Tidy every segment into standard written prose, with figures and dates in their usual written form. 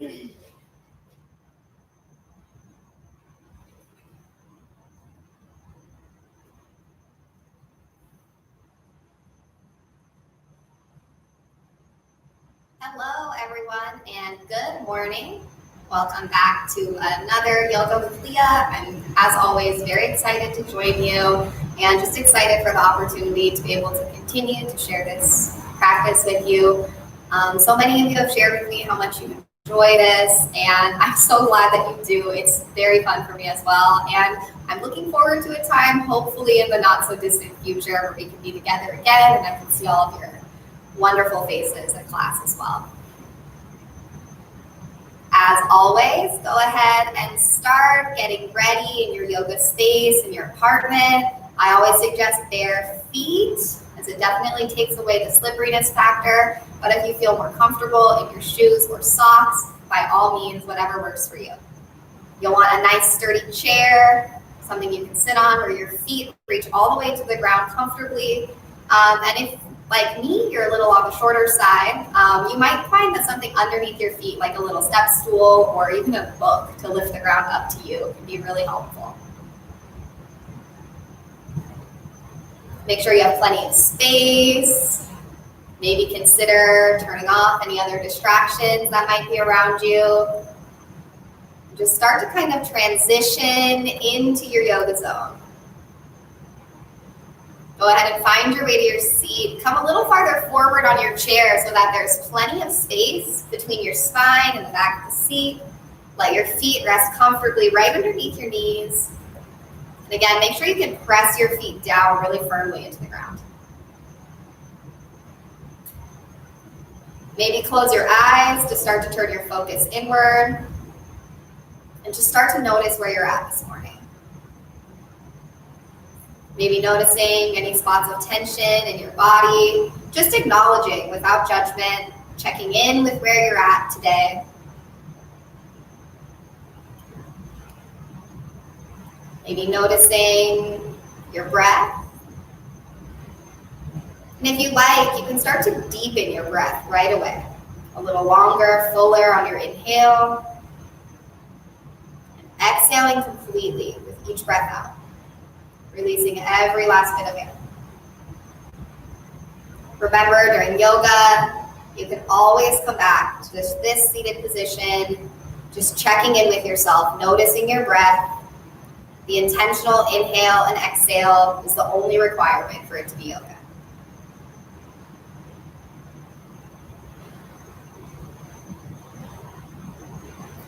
Hello, everyone, and good morning. Welcome back to another Yoga with Leah. I'm, as always, very excited to join you and just excited for the opportunity to be able to continue to share this practice with you. So many of you have shared with me how much you enjoy this, and I'm so glad that you do. It's very fun for me as well, and I'm looking forward to a time, hopefully in the not so distant future, where we can be together again and I can see all of your wonderful faces in class as well. As always, go ahead and start getting ready in your yoga space, in your apartment. I always suggest bare feet, as it definitely takes away the slipperiness factor. But if you feel more comfortable in your shoes or socks, by all means, whatever works for you. You'll want a nice sturdy chair, something you can sit on where your feet reach all the way to the ground comfortably. And if, like me, you're a little on the shorter side, you might find that something underneath your feet, like a little step stool or even a book to lift the ground up to you, can be really helpful. Make sure you have plenty of space. Maybe consider turning off any other distractions that might be around you. Just start to kind of transition into your yoga zone. Go ahead and find your way to your seat. Come a little farther forward on your chair so that there's plenty of space between your spine and the back of the seat. Let your feet rest comfortably right underneath your knees. And again, make sure you can press your feet down really firmly into the ground. Maybe close your eyes to start to turn your focus inward and just start to notice where you're at this morning. Maybe noticing any spots of tension in your body, just acknowledging without judgment, checking in with where you're at today. Maybe noticing your breath. And if you like, you can start to deepen your breath right away. A little longer, fuller on your inhale. And exhaling completely with each breath out. Releasing every last bit of air. Remember, during yoga, you can always come back to this seated position, just checking in with yourself, noticing your breath. The intentional inhale and exhale is the only requirement for it to be yoga.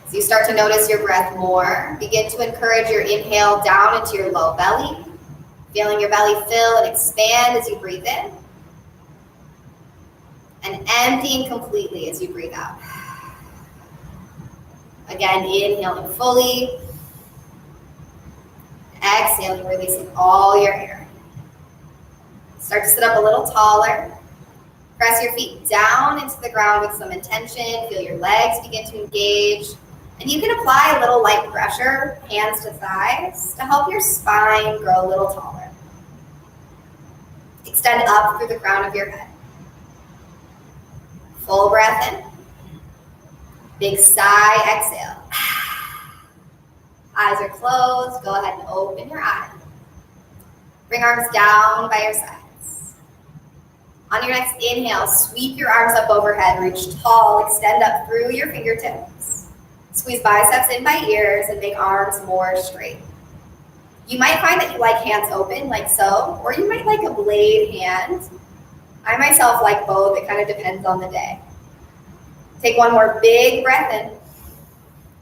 As you start to notice your breath more, begin to encourage your inhale down into your low belly. Feeling your belly fill and expand as you breathe in. And emptying completely as you breathe out. Again, inhaling fully. Exhaling, releasing all your air. Start to sit up a little taller. Press your feet down into the ground with some intention. Feel your legs begin to engage. And you can apply a little light pressure, hands to thighs, to help your spine grow a little taller. Extend up through the crown of your head. Full breath in. Big sigh, exhale. Eyes are closed. Go ahead and open your eyes. Bring arms down by your sides. On your next inhale, sweep your arms up overhead. Reach tall. Extend up through your fingertips. Squeeze biceps in by ears and make arms more straight. You might find that you like hands open, like so, or you might like a blade hand. I myself like both. It kind of depends on the day. Take one more big breath in.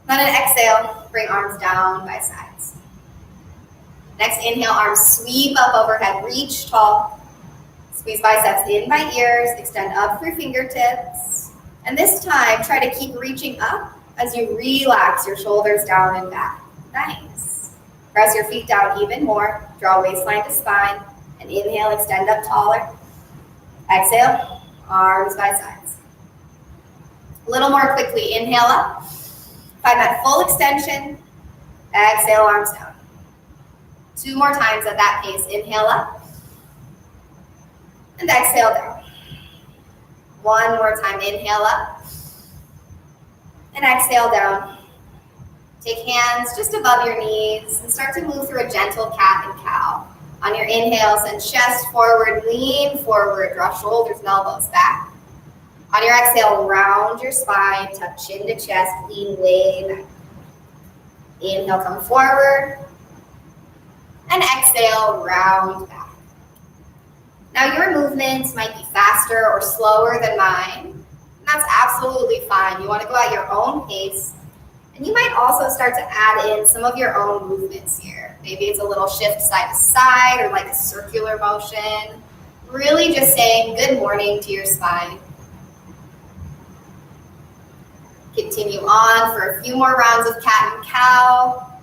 Then an exhale, bring arms down by sides. Next inhale, arms sweep up overhead, reach tall. Squeeze biceps in by ears, extend up through fingertips. And this time, try to keep reaching up as you relax your shoulders down and back. Nice. Press your feet down even more. Draw waistline to spine. And inhale, extend up taller. Exhale, arms by sides. A little more quickly. Inhale up. Find that full extension. Exhale, arms down. 2 more times at that pace. Inhale up. And exhale down. 1 more time. Inhale up. And exhale down. Take hands just above your knees and start to move through a gentle cat and cow. On your inhale, send chest forward, lean forward, draw shoulders and elbows back. On your exhale, round your spine, tuck chin to chest, lean way back. Inhale, come forward. And exhale, round back. Now your movements might be faster or slower than mine. And that's absolutely fine. You want to go at your own pace. And you might also start to add in some of your own movements here. Maybe it's a little shift side to side or like a circular motion. Really just saying good morning to your spine. Continue on for a few more rounds of cat and cow.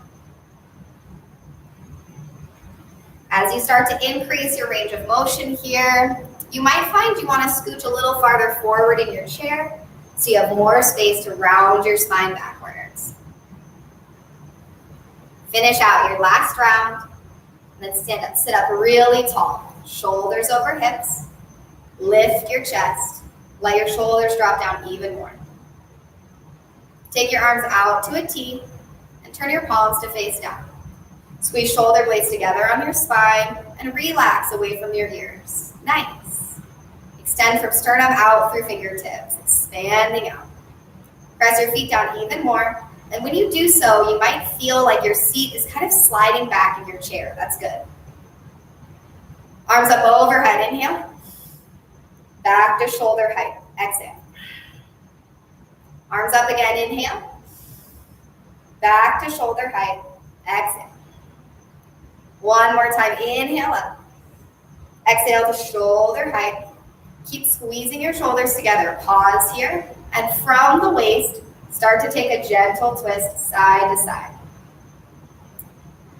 As you start to increase your range of motion here, you might find you want to scooch a little farther forward in your chair so you have more space to round your spine backwards. Finish out your last round, and then sit up really tall. Shoulders over hips. Lift your chest. Let your shoulders drop down even more. Take your arms out to a T and turn your palms to face down. Squeeze shoulder blades together on your spine and relax away from your ears. Nice. Extend from sternum out through fingertips, expanding out. Press your feet down even more. And when you do so, you might feel like your seat is kind of sliding back in your chair. That's good. Arms up overhead, inhale. Back to shoulder height, exhale. Arms up again, inhale. Back to shoulder height, exhale. One more time, inhale up. Exhale to shoulder height. Keep squeezing your shoulders together. Pause here. And from the waist, start to take a gentle twist side to side.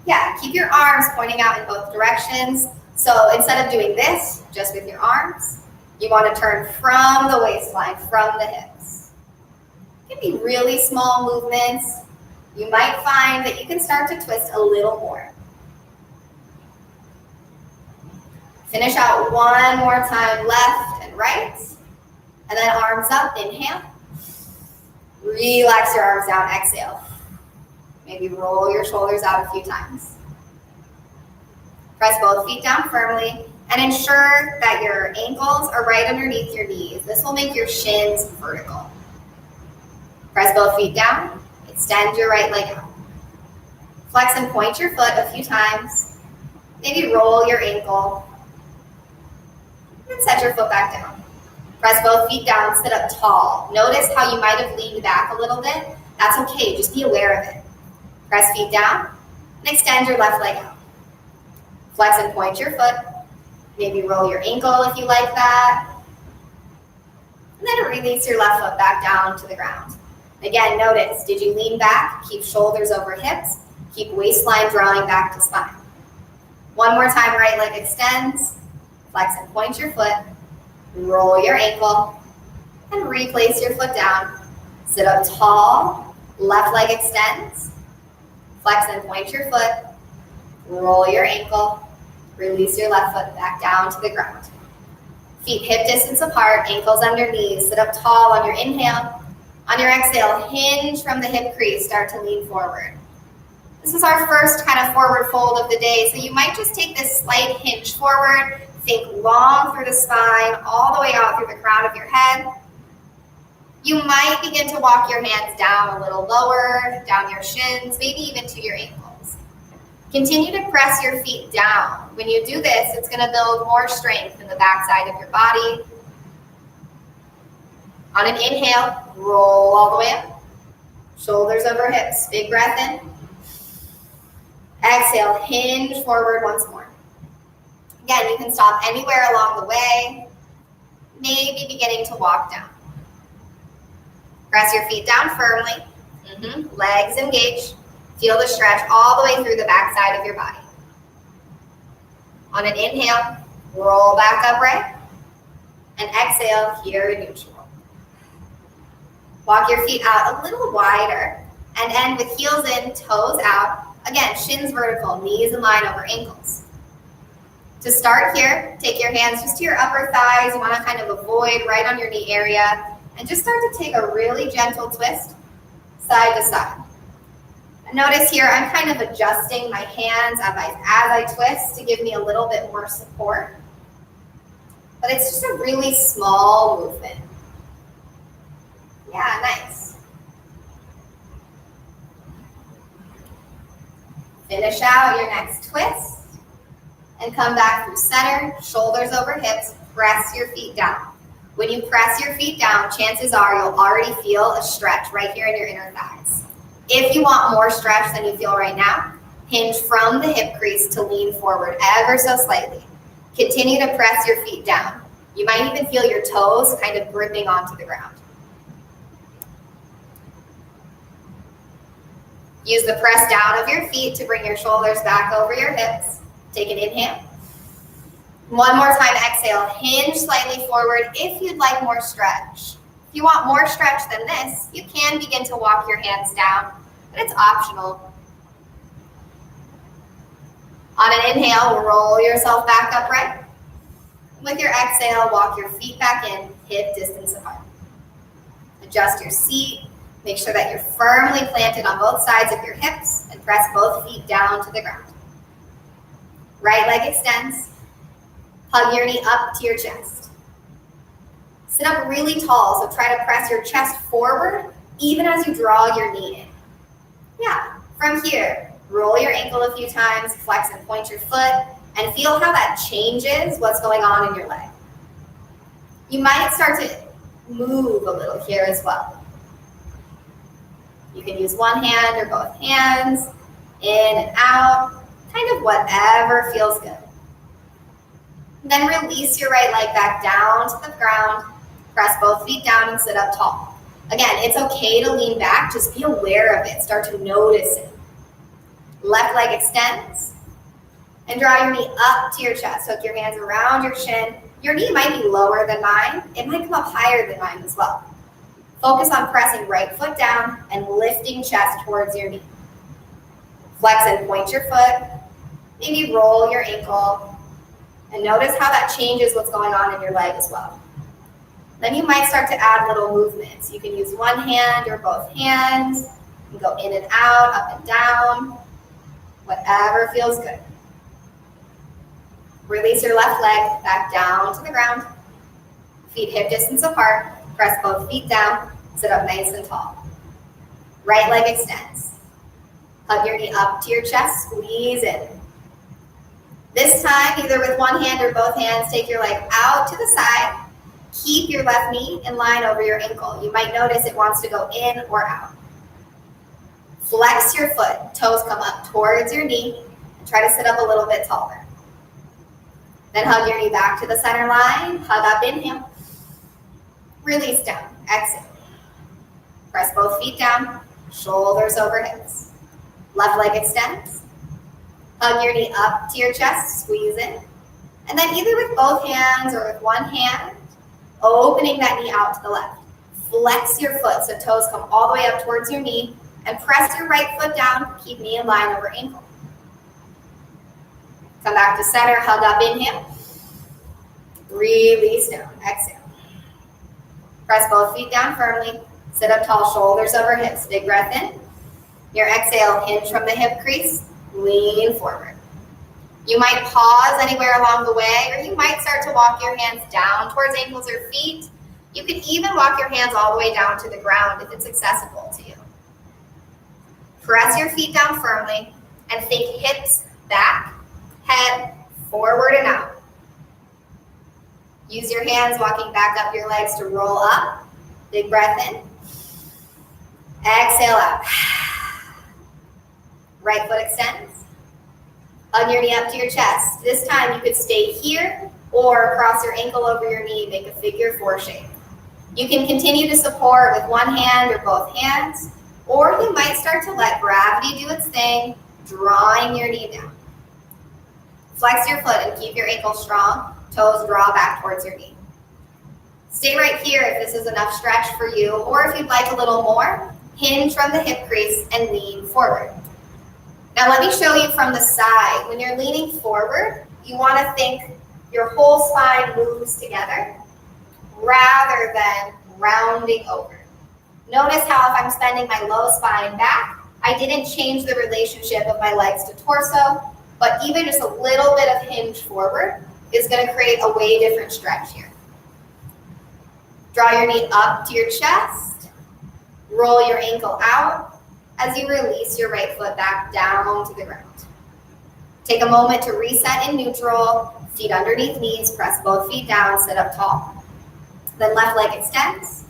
Yeah, keep your arms pointing out in both directions. So instead of doing this, just with your arms, you want to turn from the waistline, from the hips. It can be really small movements. You might find that you can start to twist a little more. Finish out one more time, left and right. And then arms up, inhale. Relax your arms down, exhale. Maybe roll your shoulders out a few times. Press both feet down firmly and ensure that your ankles are right underneath your knees. This will make your shins vertical. Press both feet down, extend your right leg out. Flex and point your foot a few times. Maybe roll your ankle. And set your foot back down. Press both feet down, sit up tall. Notice how you might have leaned back a little bit. That's okay, just be aware of it. Press feet down and extend your left leg out. Flex and point your foot. Maybe roll your ankle if you like that. And then release your left foot back down to the ground. Again, notice, did you lean back? Keep shoulders over hips. Keep waistline drawing back to spine. One more time, right leg extends. Flex and point your foot. Roll your ankle. And replace your foot down. Sit up tall. Left leg extends. Flex and point your foot. Roll your ankle. Release your left foot back down to the ground. Feet hip distance apart, ankles under knees. Sit up tall on your inhale. On your exhale, hinge from the hip crease. Start to lean forward. This is our first kind of forward fold of the day, so you might just take this slight hinge forward. Think long through the spine, all the way out through the crown of your head. You might begin to walk your hands down a little lower, down your shins, maybe even to your ankles. Continue to press your feet down. When you do this, it's going to build more strength in the backside of your body. On an inhale, roll all the way up. Shoulders over hips. Big breath in. Exhale, hinge forward once more. Again, you can stop anywhere along the way. Maybe beginning to walk down. Press your feet down firmly. Legs engaged. Feel the stretch all the way through the backside of your body. On an inhale, roll back upright. And exhale here in neutral. Walk your feet out a little wider and end with heels in, toes out. Again, shins vertical, knees in line over ankles. To start here, take your hands just to your upper thighs. You want to kind of avoid right on your knee area and just start to take a really gentle twist side to side. And notice here, I'm kind of adjusting my hands as I twist to give me a little bit more support. But it's just a really small movement. Yeah, nice. Finish out your next twist. And come back through center, shoulders over hips, press your feet down. When you press your feet down, chances are you'll already feel a stretch right here in your inner thighs. If you want more stretch than you feel right now, hinge from the hip crease to lean forward ever so slightly. Continue to press your feet down. You might even feel your toes kind of gripping onto the ground. Use the press down of your feet to bring your shoulders back over your hips. Take an inhale. One more time, exhale. Hinge slightly forward if you'd like more stretch. If you want more stretch than this, you can begin to walk your hands down, but it's optional. On an inhale, roll yourself back upright. With your exhale, walk your feet back in, hip distance apart. Adjust your seat. Make sure that you're firmly planted on both sides of your hips and press both feet down to the ground. Right leg extends. Hug your knee up to your chest. Sit up really tall, so try to press your chest forward even as you draw your knee in. Yeah, from here, roll your ankle a few times, flex and point your foot, and feel how that changes what's going on in your leg. You might start to move a little here as well. You can use one hand or both hands, in and out, kind of whatever feels good. Then release your right leg back down to the ground, press both feet down and sit up tall. Again, it's okay to lean back, just be aware of it, start to notice it. Left leg extends, and draw your knee up to your chest. Hook your hands around your shin. Your knee might be lower than mine, it might come up higher than mine as well. Focus on pressing right foot down and lifting chest towards your knee. Flex and point your foot, maybe roll your ankle, and notice how that changes what's going on in your leg as well. Then you might start to add little movements. You can use one hand or both hands, and go in and out, up and down, whatever feels good. Release your left leg back down to the ground, feet hip distance apart, press both feet down, sit up nice and tall. Right leg extends. Hug your knee up to your chest, squeeze in. This time, either with one hand or both hands, take your leg out to the side. Keep your left knee in line over your ankle. You might notice it wants to go in or out. Flex your foot, toes come up towards your knee, and try to sit up a little bit taller. Then hug your knee back to the center line, hug up, inhale. Release down, exhale. Press both feet down, shoulders over hips. Left leg extends. Hug your knee up to your chest, squeeze in. And then either with both hands or with one hand, opening that knee out to the left. Flex your foot so toes come all the way up towards your knee and press your right foot down, keep knee in line over ankle. Come back to center, hug up, inhale. Release down, exhale. Press both feet down firmly. Sit up tall, shoulders over hips. Big breath in. Your exhale, hinge from the hip crease. Lean forward. You might pause anywhere along the way, or you might start to walk your hands down towards ankles or feet. You can even walk your hands all the way down to the ground if it's accessible to you. Press your feet down firmly and think hips back, head forward and out. Use your hands walking back up your legs to roll up. Big breath in. Exhale out. Right foot extends. Hug your knee up to your chest. This time you could stay here or cross your ankle over your knee, make a figure four shape. You can continue to support with one hand or both hands, or you might start to let gravity do its thing, drawing your knee down. Flex your foot and keep your ankle strong. Toes draw back towards your knee. Stay right here if this is enough stretch for you, or if you'd like a little more, hinge from the hip crease and lean forward. Now let me show you from the side. When you're leaning forward, you want to think your whole spine moves together rather than rounding over. Notice how if I'm spending my low spine back, I didn't change the relationship of my legs to torso, but even just a little bit of hinge forward is going to create a way different stretch here. Draw your knee up to your chest, roll your ankle out as you release your right foot back down to the ground. Take a moment to reset in neutral, feet underneath knees, press both feet down, sit up tall. Then left leg extends,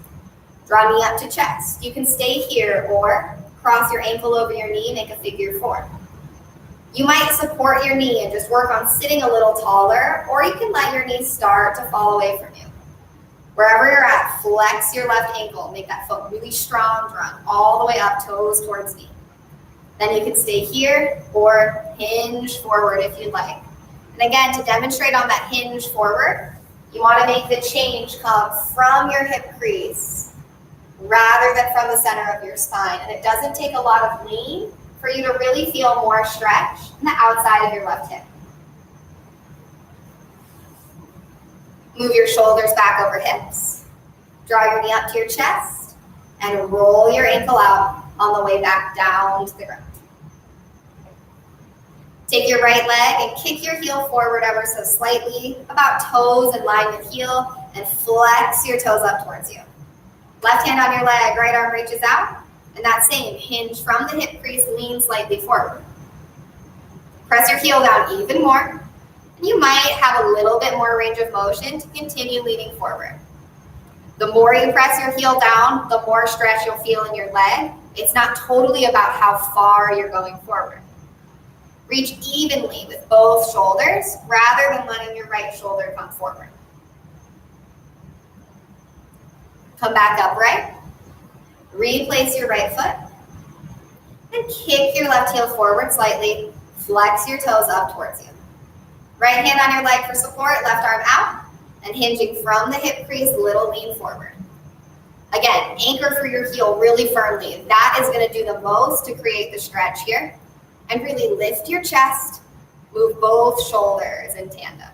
draw knee up to chest. You can stay here or cross your ankle over your knee, make a figure four. You might support your knee and just work on sitting a little taller, or you can let your knee start to fall away from you. Wherever you're at, flex your left ankle, make that foot really strong, drawn all the way up, toes towards knee. Then you can stay here or hinge forward if you'd like. And again, to demonstrate on that hinge forward, you want to make the change come from your hip crease rather than from the center of your spine. And it doesn't take a lot of lean for you to really feel more stretch in the outside of your left hip. Move your shoulders back over hips. Draw your knee up to your chest and roll your ankle out on the way back down to the ground. Take your right leg and kick your heel forward ever so slightly, about toes in line with heel, and flex your toes up towards you. Left hand on your leg, right arm reaches out, and that same hinge from the hip crease, lean slightly forward. Press your heel down even more, and you might have a little bit more range of motion to continue leaning forward. The more you press your heel down, the more stretch you'll feel in your leg. It's not totally about how far you're going forward. Reach evenly with both shoulders rather than letting your right shoulder come forward. Come back upright. Replace your right foot. And kick your left heel forward slightly. Flex your toes up towards you. Right hand on your leg for support, left arm out, and hinging from the hip crease, little lean forward. Again, anchor for your heel really firmly. That is going to do the most to create the stretch here. And really lift your chest, move both shoulders in tandem.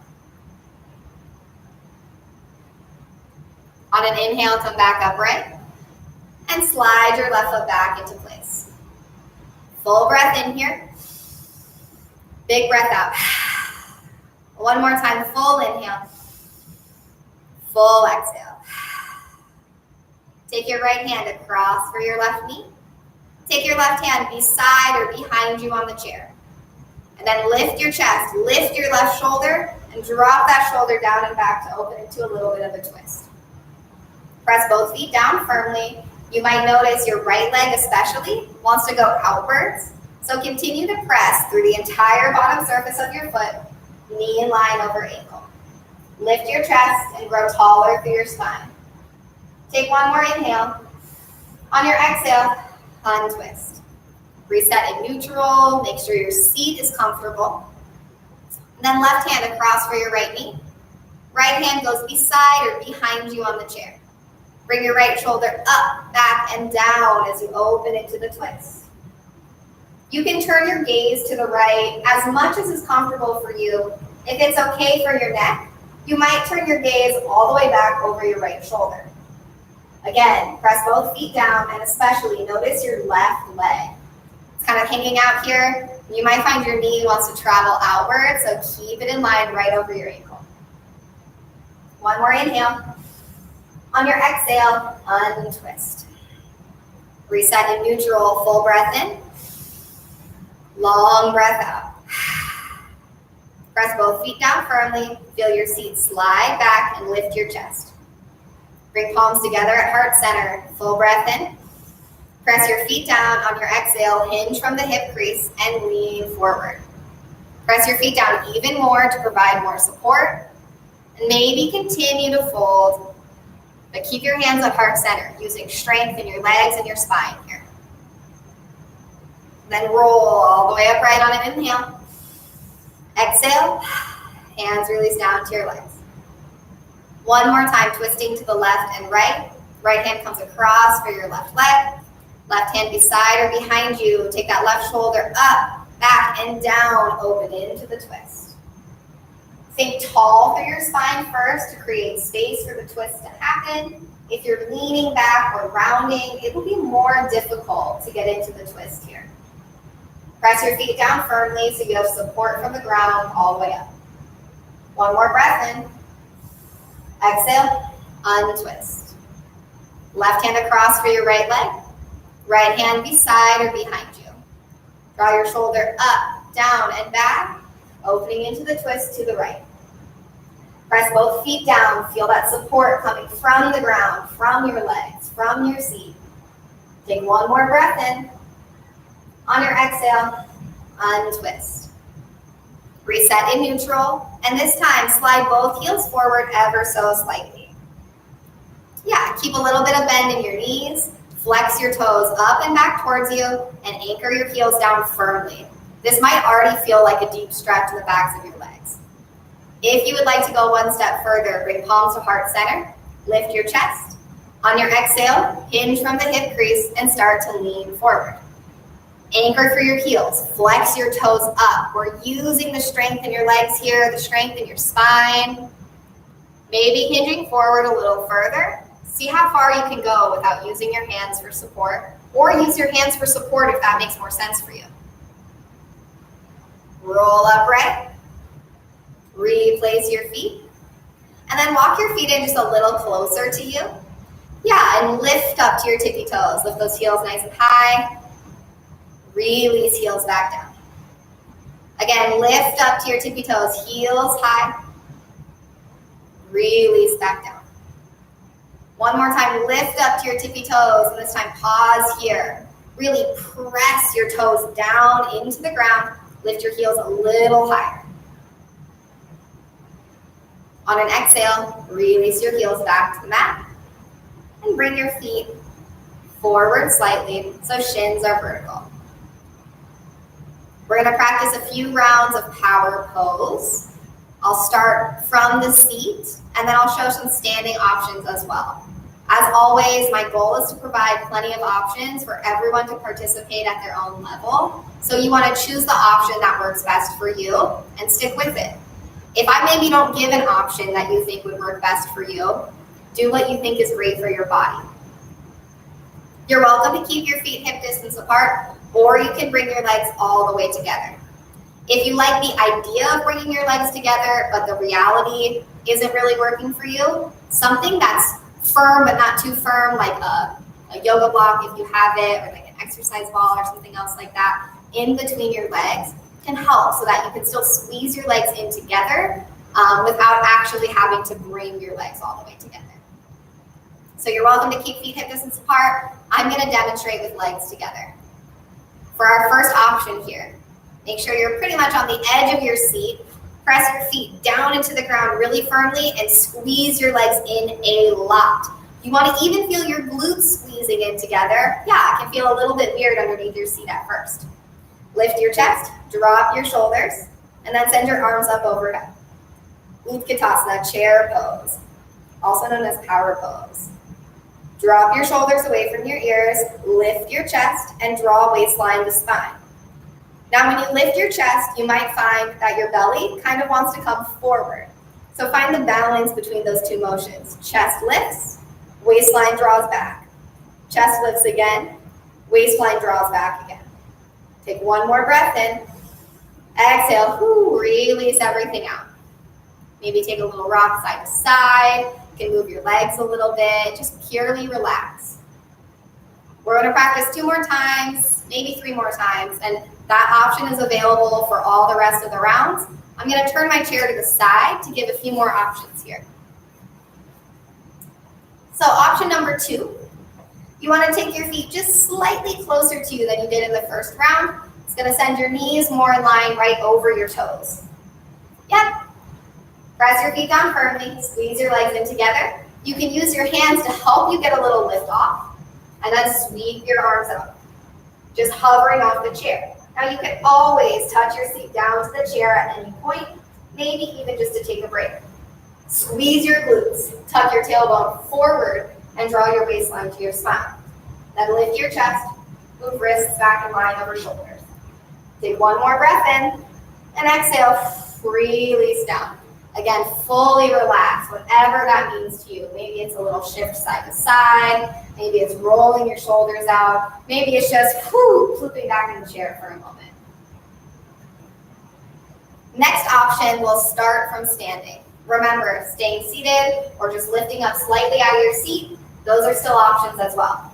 On an inhale, come back upright and slide your left foot back into place. Full breath in here. Big breath out. One more time, full inhale. Full exhale. Take your right hand across for your left knee. Take your left hand beside or behind you on the chair. And then lift your chest, lift your left shoulder, and drop that shoulder down and back to open into a little bit of a twist. Press both feet down firmly. You might notice your right leg especially wants to go outwards. So continue to press through the entire bottom surface of your foot, knee in line over ankle. Lift your chest and grow taller through your spine. Take one more inhale. On your exhale, untwist. Reset in neutral. Make sure your seat is comfortable. And then left hand across for your right knee. Right hand goes beside or behind you on the chair. Bring your right shoulder up, back, and down as you open into the twist. You can turn your gaze to the right as much as is comfortable for you. If it's okay for your neck, you might turn your gaze all the way back over your right shoulder. Again, press both feet down and especially notice your left leg. It's kind of hanging out here. You might find your knee wants to travel outward, so keep it in line right over your ankle. One more inhale. On your exhale, untwist. Reset in neutral, full breath in. Long breath out. Press both feet down firmly. Feel your seat slide back and lift your chest. Bring palms together at heart center. Full breath in. Press your feet down on your exhale. Hinge from the hip crease and lean forward. Press your feet down even more to provide more support. And maybe continue to fold. But keep your hands at heart center, using strength in your legs and your spine here. Then roll all the way upright on an inhale. Exhale. Hands release down to your legs. One more time, twisting to the left and right. Right hand comes across for your left leg. Left hand beside or behind you. Take that left shoulder up, back, and down. Open into the twist. Think tall through your spine first to create space for the twist to happen. If you're leaning back or rounding, it will be more difficult to get into the twist here. Press your feet down firmly so you have support from the ground all the way up. One more breath in. Exhale, untwist. Left hand across for your right leg. Right hand beside or behind you. Draw your shoulder up, down, and back, opening into the twist to the right. Press both feet down. Feel that support coming from the ground, from your legs, from your seat. Take one more breath in. On your exhale, untwist. Reset in neutral, and this time slide both heels forward ever so slightly. Yeah, keep a little bit of bend in your knees. Flex your toes up and back towards you, and anchor your heels down firmly. This might already feel like a deep stretch in the backs of your legs. If you would like to go one step further, bring palms to heart center, lift your chest. On your exhale, hinge from the hip crease and start to lean forward. Anchor through your heels, flex your toes up. We're using the strength in your legs here, the strength in your spine. Maybe hinging forward a little further. See how far you can go without using your hands for support, or use your hands for support if that makes more sense for you. Roll upright. Replace your feet. And then walk your feet in just a little closer to you. Yeah, and lift up to your tippy toes. Lift those heels nice and high. Release heels back down. Again, lift up to your tippy toes, heels high. Release back down. One more time, lift up to your tippy toes, and this time pause here. Really press your toes down into the ground. Lift your heels a little higher. On an exhale, release your heels back to the mat and bring your feet forward slightly so shins are vertical. We're going to practice a few rounds of power pose. I'll start from the seat, and then I'll show some standing options as well. As always, my goal is to provide plenty of options for everyone to participate at their own level. So you want to choose the option that works best for you and stick with it. If I maybe don't give an option that you think would work best for you, do what you think is great for your body. You're welcome to keep your feet hip distance apart, or you can bring your legs all the way together. If you like the idea of bringing your legs together, but the reality isn't really working for you, something that's firm but not too firm, like a yoga block if you have it, or like an exercise ball or something else like that, in between your legs can help so that you can still squeeze your legs in together without actually having to bring your legs all the way together. So you're welcome to keep feet hip distance apart. I'm going to demonstrate with legs together. For our first option here, make sure you're pretty much on the edge of your seat. Press your feet down into the ground really firmly and squeeze your legs in a lot. You want to even feel your glutes squeezing in together. Yeah, it can feel a little bit weird underneath your seat at first. Lift your chest, drop your shoulders, and then send your arms up overhead. Kitasa, chair pose, also known as power pose. Drop your shoulders away from your ears, lift your chest, and draw waistline to spine. Now, when you lift your chest, you might find that your belly kind of wants to come forward. So find the balance between those two motions. Chest lifts, waistline draws back. Chest lifts again, waistline draws back again. Take one more breath in. Exhale, release everything out. Maybe take a little rock side to side. You can move your legs a little bit. Just purely relax. We're going to practice 2 more times, maybe 3 more times, and that option is available for all the rest of the rounds. I'm going to turn my chair to the side to give a few more options here. So option number 2, you want to take your feet just slightly closer to you than you did in the first round. It's going to send your knees more in line right over your toes. Yep. Press your feet down firmly, squeeze your legs in together. You can use your hands to help you get a little lift off, and then sweep your arms up, just hovering off the chair. Now you can always touch your seat down to the chair at any point, maybe even just to take a break. Squeeze your glutes, tuck your tailbone forward, and draw your waistline to your spine. Then lift your chest, move wrists back in line over shoulders. Take one more breath in, and exhale, release down. Again, fully relax, whatever that means to you. Maybe it's a little shift side to side. Maybe it's rolling your shoulders out. Maybe it's just flipping back in the chair for a moment. Next option, we'll start from standing. Remember, staying seated or just lifting up slightly out of your seat, those are still options as well.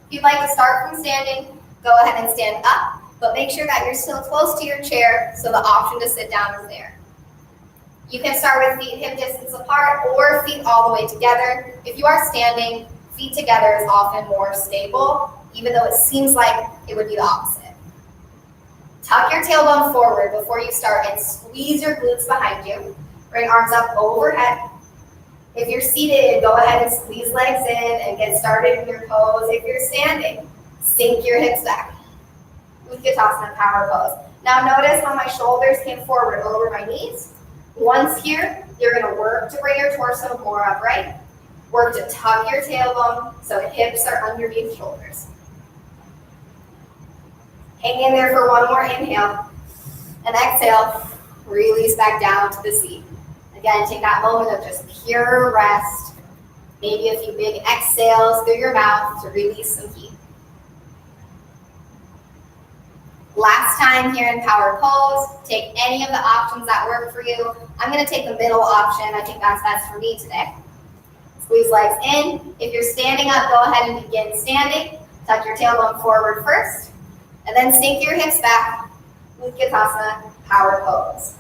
If you'd like to start from standing, go ahead and stand up, but make sure that you're still close to your chair so the option to sit down is there. You can start with feet hip distance apart or feet all the way together. If you are standing, feet together is often more stable, even though it seems like it would be the opposite. Tuck your tailbone forward before you start and squeeze your glutes behind you. Bring arms up overhead. If you're seated, go ahead and squeeze legs in and get started in your pose. If you're standing, sink your hips back. Kitasa power pose. Now notice how my shoulders came forward over my knees. Once here, you're going to work to bring your torso more upright. Work to tuck your tailbone so hips are underneath shoulders. Hang in there for one more inhale. And exhale, release back down to the seat. Again, take that moment of just pure rest. Maybe a few big exhales through your mouth to release some heat. Last time here in power pose, take any of the options that work for you. I'm going to take the middle option. I think that's best for me today. Squeeze legs in. If you're standing up, go ahead and begin standing. Tuck your tailbone forward first, and then sink your hips back with Kitasa power pose.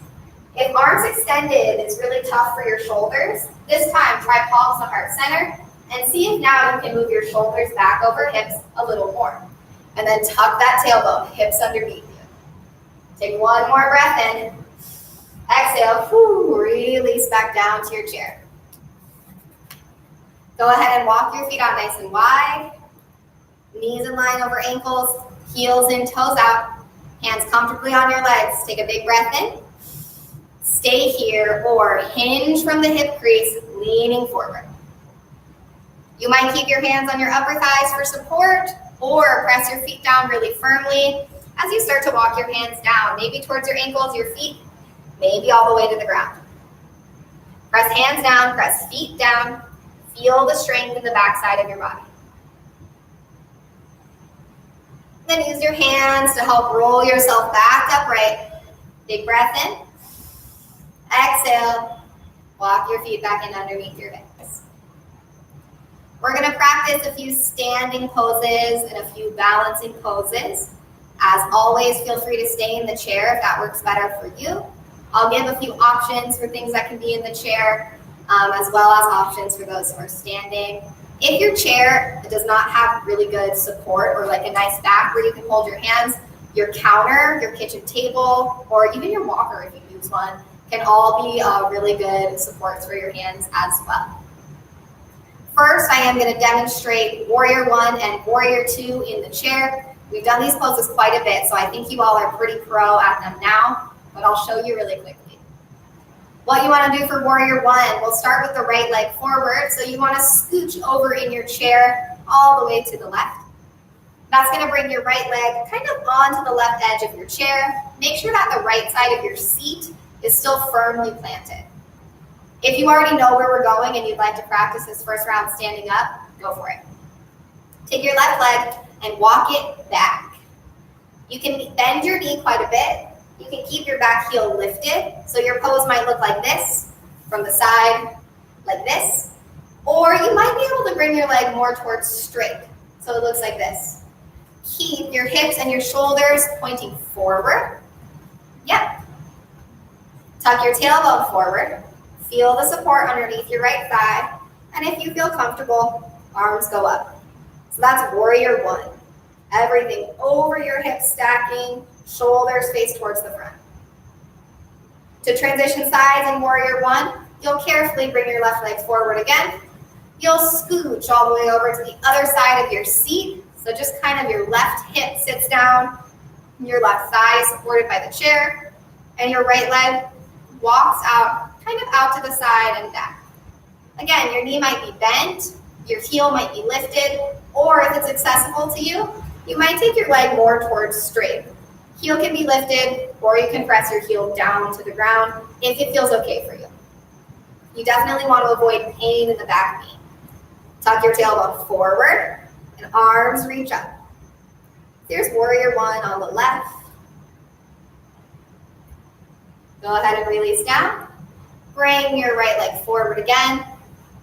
If arms extended is really tough for your shoulders, this time try palms to heart center and see if now you can move your shoulders back over hips a little more. And then tuck that tailbone, hips underneath you. Take one more breath in. Exhale, release back down to your chair. Go ahead and walk your feet out nice and wide. Knees in line over ankles, heels in, toes out. Hands comfortably on your legs. Take a big breath in. Stay here or hinge from the hip crease, leaning forward. You might keep your hands on your upper thighs for support, or press your feet down really firmly as you start to walk your hands down, maybe towards your ankles, your feet, maybe all the way to the ground. Press hands down, press feet down. Feel the strength in the backside of your body. Then use your hands to help roll yourself back upright. Big breath in. Exhale. Walk your feet back in underneath your hips. We're going to practice a few standing poses and a few balancing poses. As always, feel free to stay in the chair if that works better for you. I'll give a few options for things that can be in the chair, as well as options for those who are standing. If your chair does not have really good support or like a nice back where you can hold your hands, your counter, your kitchen table, or even your walker if you use one, can all be really good supports for your hands as well. First, I am going to demonstrate Warrior 1 and Warrior 2 in the chair. We've done these poses quite a bit, so I think you all are pretty pro at them now, but I'll show you really quickly. What you want to do for Warrior 1, we'll start with the right leg forward, so you want to scooch over in your chair all the way to the left. That's going to bring your right leg kind of onto the left edge of your chair. Make sure that the right side of your seat is still firmly planted. If you already know where we're going and you'd like to practice this first round standing up, go for it. Take your left leg and walk it back. You can bend your knee quite a bit. You can keep your back heel lifted, so your pose might look like this, from the side, like this. Or you might be able to bring your leg more towards straight, so it looks like this. Keep your hips and your shoulders pointing forward. Yep. Tuck your tailbone forward. Feel the support underneath your right thigh. And if you feel comfortable, arms go up. So that's Warrior 1. Everything over your hips stacking, shoulders face towards the front. To transition sides in Warrior 1, you'll carefully bring your left leg forward again. You'll scooch all the way over to the other side of your seat. So just kind of your left hip sits down, your left thigh is supported by the chair, and your right leg walks out, kind of out to the side and back. Again, your knee might be bent, your heel might be lifted, or if it's accessible to you, you might take your leg more towards straight. Heel can be lifted, or you can press your heel down to the ground if it feels okay for you. You definitely want to avoid pain in the back knee. Tuck your tailbone forward and arms reach up. Here's warrior one on the left. Go ahead and release down. Bring your right leg forward again.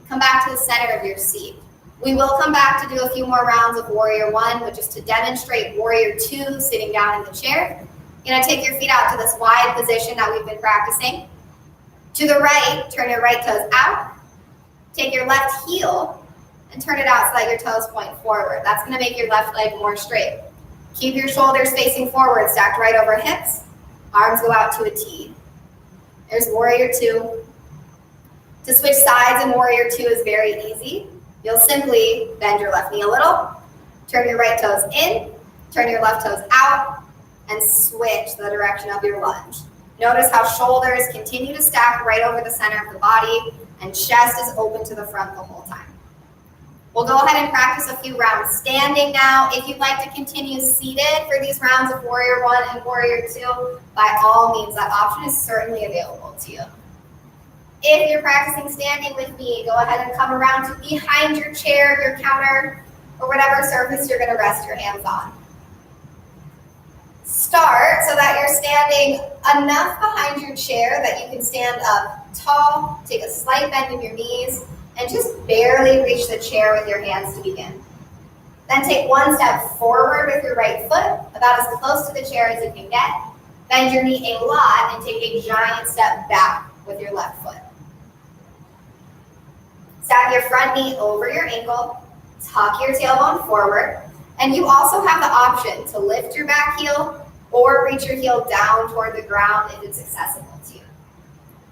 Come back to the center of your seat. We will come back to do a few more rounds of warrior one, but just to demonstrate warrior two, sitting down in the chair. You're gonna take your feet out to this wide position that we've been practicing. To the right, turn your right toes out. Take your left heel and turn it out so that your toes point forward. That's gonna make your left leg more straight. Keep your shoulders facing forward, stacked right over hips. Arms go out to a T. There's warrior two. To switch sides in warrior two is very easy. You'll simply bend your left knee a little, turn your right toes in, turn your left toes out, and switch the direction of your lunge. Notice how shoulders continue to stack right over the center of the body and chest is open to the front the whole time. We'll go ahead and practice a few rounds standing now. If you'd like to continue seated for these rounds of warrior one and warrior two, by all means, that option is certainly available to you. If you're practicing standing with me, go ahead and come around to behind your chair, your counter, or whatever surface you're going to rest your hands on. Start so that you're standing enough behind your chair that you can stand up tall, take a slight bend in your knees, and just barely reach the chair with your hands to begin. Then take one step forward with your right foot, about as close to the chair as you can get. Bend your knee a lot and take a giant step back with your left foot. Stack your front knee over your ankle, tuck your tailbone forward, and you also have the option to lift your back heel or reach your heel down toward the ground if it's accessible to you.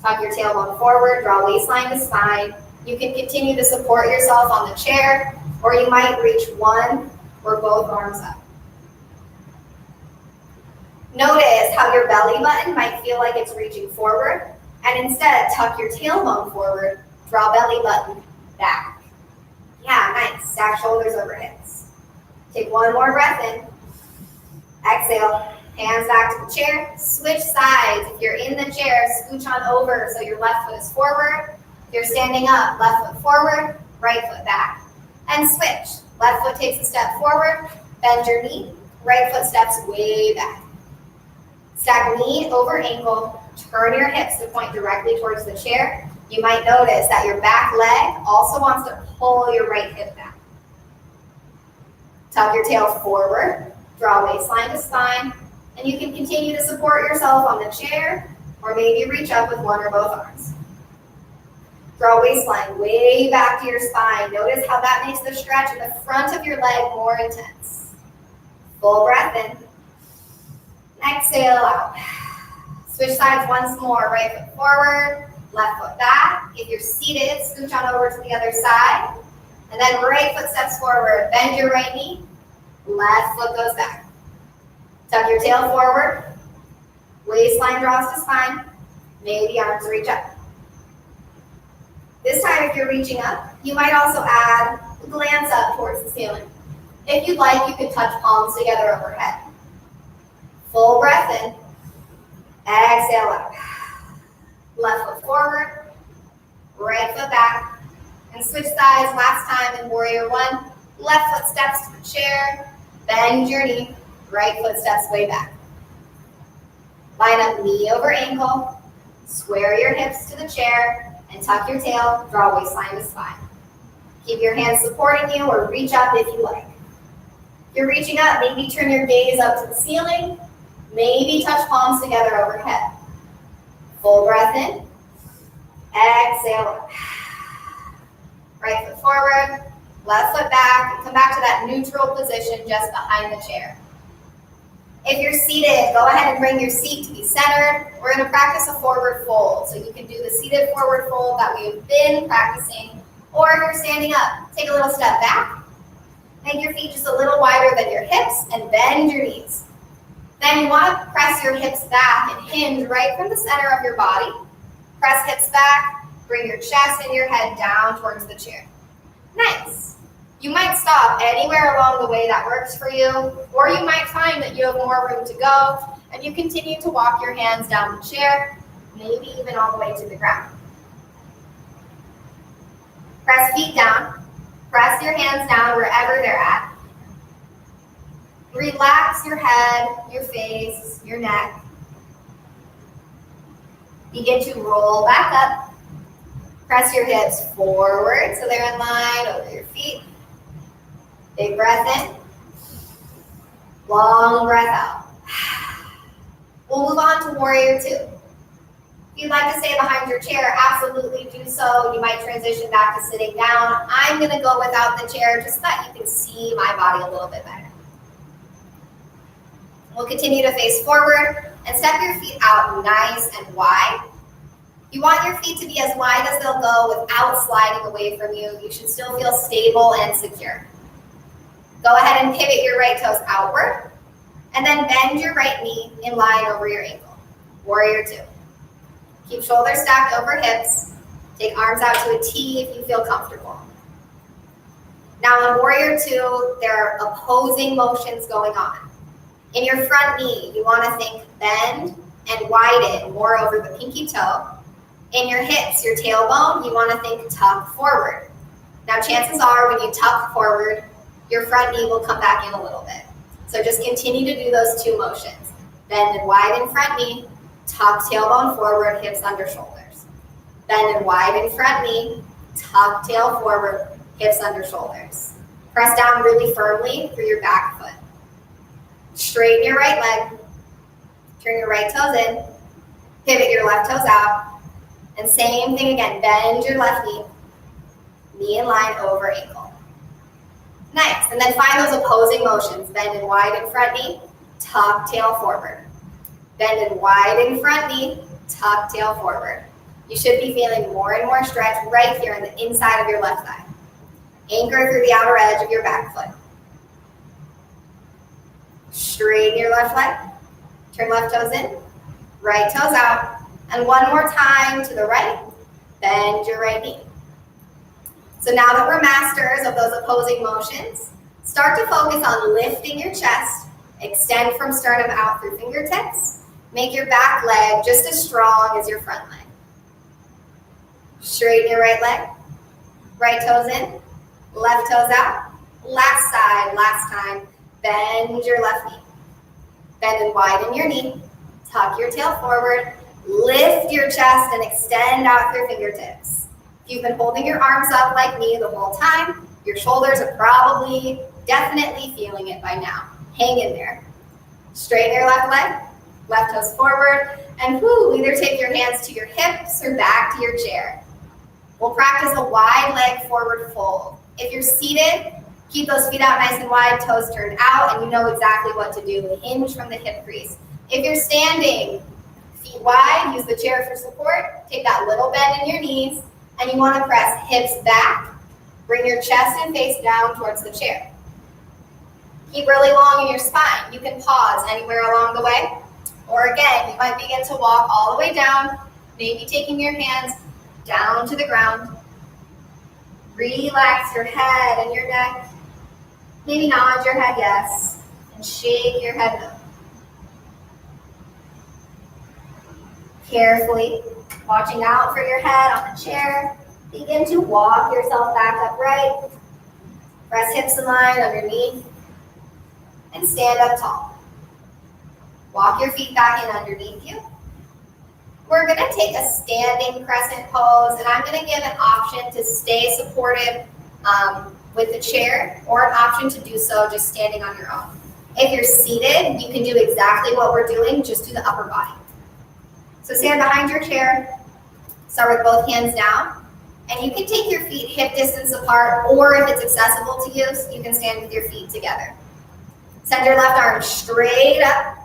Tuck your tailbone forward, draw waistline to spine. You can continue to support yourself on the chair, or you might reach one or both arms up. Notice how your belly button might feel like it's reaching forward, and instead tuck your tailbone forward, draw belly button back. Yeah, nice. Stack shoulders over hips. Take one more breath in. Exhale. Hands back to the chair. Switch sides. If you're in the chair, scooch on over so your left foot is forward. If you're standing up, left foot forward, right foot back. And switch. Left foot takes a step forward. Bend your knee. Right foot steps way back. Stack knee over ankle. Turn your hips to point directly towards the chair. You might notice that your back leg also wants to pull your right hip back. Tuck your tail forward, draw waistline to spine, and you can continue to support yourself on the chair, or maybe reach up with one or both arms. Draw waistline way back to your spine. Notice how that makes the stretch in the front of your leg more intense. Full breath in. Exhale out. Switch sides once more. Right foot forward, left foot back. If you're seated, scooch on over to the other side. And then right foot steps forward. Bend your right knee. Left foot goes back. Tuck your tail forward. Waistline draws to spine. Maybe arms reach up. This time, if you're reaching up, you might also add a glance up towards the ceiling. If you'd like, you could touch palms together overhead. Full breath in. Exhale out. Left foot forward. Right foot back. And switch sides last time in warrior one. Left foot steps to the chair. Bend your knee. Right foot steps way back. Line up knee over ankle. Square your hips to the chair. And tuck your tail. Draw waistline to spine. Keep your hands supporting you or reach up if you like. If you're reaching up, maybe turn your gaze up to the ceiling. Maybe touch palms together overhead. Full breath in. Exhale. Right foot forward, left foot back, and come back to that neutral position just behind the chair. If you're seated, go ahead and bring your seat to be centered. We're going to practice a forward fold. So you can do the seated forward fold that we've been practicing. Or if you're standing up, take a little step back. Make your feet just a little wider than your hips and bend your knees. Then you want to press your hips back and hinge right from the center of your body. Press hips back, bring your chest and your head down towards the chair. Nice. You might stop anywhere along the way that works for you, or you might find that you have more room to go, and you continue to walk your hands down the chair, maybe even all the way to the ground. Press feet down. Press your hands down wherever they're at. Relax your head, your face, your neck. Begin to roll back up. Press your hips forward so they're in line over your feet. Big breath in. Long breath out. We'll move on to warrior two. If you'd like to stay behind your chair, absolutely do so. You might transition back to sitting down. I'm going to go without the chair just so that you can see my body a little bit better. We'll continue to face forward and step your feet out nice and wide. You want your feet to be as wide as they'll go without sliding away from you. You should still feel stable and secure. Go ahead and pivot your right toes outward and then bend your right knee in line over your ankle. Warrior two. Keep shoulders stacked over hips. Take arms out to a T if you feel comfortable. Now in warrior two, there are opposing motions going on. In your front knee, you want to think bend and widen more over the pinky toe. In your hips, your tailbone, you want to think tuck forward. Now chances are when you tuck forward, your front knee will come back in a little bit. So just continue to do those two motions. Bend and widen front knee, tuck tailbone forward, hips under shoulders. Bend and widen front knee, tuck tail forward, hips under shoulders. Press down really firmly through your back foot. Straighten your right leg, turn your right toes in, pivot your left toes out, and same thing again, bend your left knee, knee in line over ankle. Nice, and then find those opposing motions, bend and widen front knee, tuck tail forward. Bend and widen front knee, tuck tail forward. You should be feeling more and more stretch right here on the inside of your left thigh. Anchor through the outer edge of your back foot. Straighten your left leg, turn left toes in, right toes out, and one more time to the right, bend your right knee. So now that we're masters of those opposing motions, start to focus on lifting your chest, extend from sternum out through fingertips, make your back leg just as strong as your front leg. Straighten your right leg, right toes in, left toes out, last side, last time. Bend your left knee. Bend and widen your knee. Tuck your tail forward. Lift your chest and extend out through fingertips. If you've been holding your arms up like me the whole time, your shoulders are probably definitely feeling it by now. Hang in there. Straighten your left leg. Left toes forward. And either take your hands to your hips or back to your chair. We'll practice a wide leg forward fold. If you're seated, keep those feet out nice and wide, toes turned out, and you know exactly what to do. Hinge from the hip crease. If you're standing, feet wide, use the chair for support. Take that little bend in your knees, and you want to press hips back. Bring your chest and face down towards the chair. Keep really long in your spine. You can pause anywhere along the way. Or again, you might begin to walk all the way down, maybe taking your hands down to the ground. Relax your head and your neck. Maybe nod your head yes, and shake your head no. Carefully, watching out for your head on the chair, begin to walk yourself back upright. Press hips in line underneath, and stand up tall. Walk your feet back in underneath you. We're going to take a standing crescent pose, and I'm going to give an option to stay supported with the chair, or an option to do so just standing on your own. If you're seated, you can do exactly what we're doing, just do the upper body. So stand behind your chair, start with both hands down, and you can take your feet hip distance apart, or if it's accessible to you, you can stand with your feet together. Send your left arm straight up,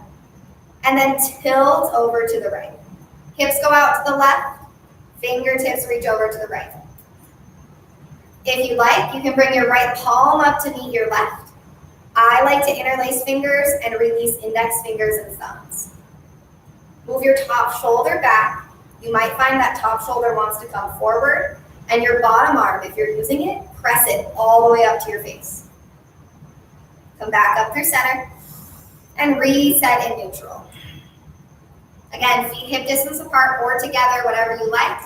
and then tilt over to the right. Hips go out to the left, fingertips reach over to the right. If you like, you can bring your right palm up to meet your left. I like to interlace fingers and release index fingers and thumbs. Move your top shoulder back. You might find that top shoulder wants to come forward, and your bottom arm, if you're using it, press it all the way up to your face. Come back up through center, and reset in neutral. Again, feet hip distance apart or together, whatever you like.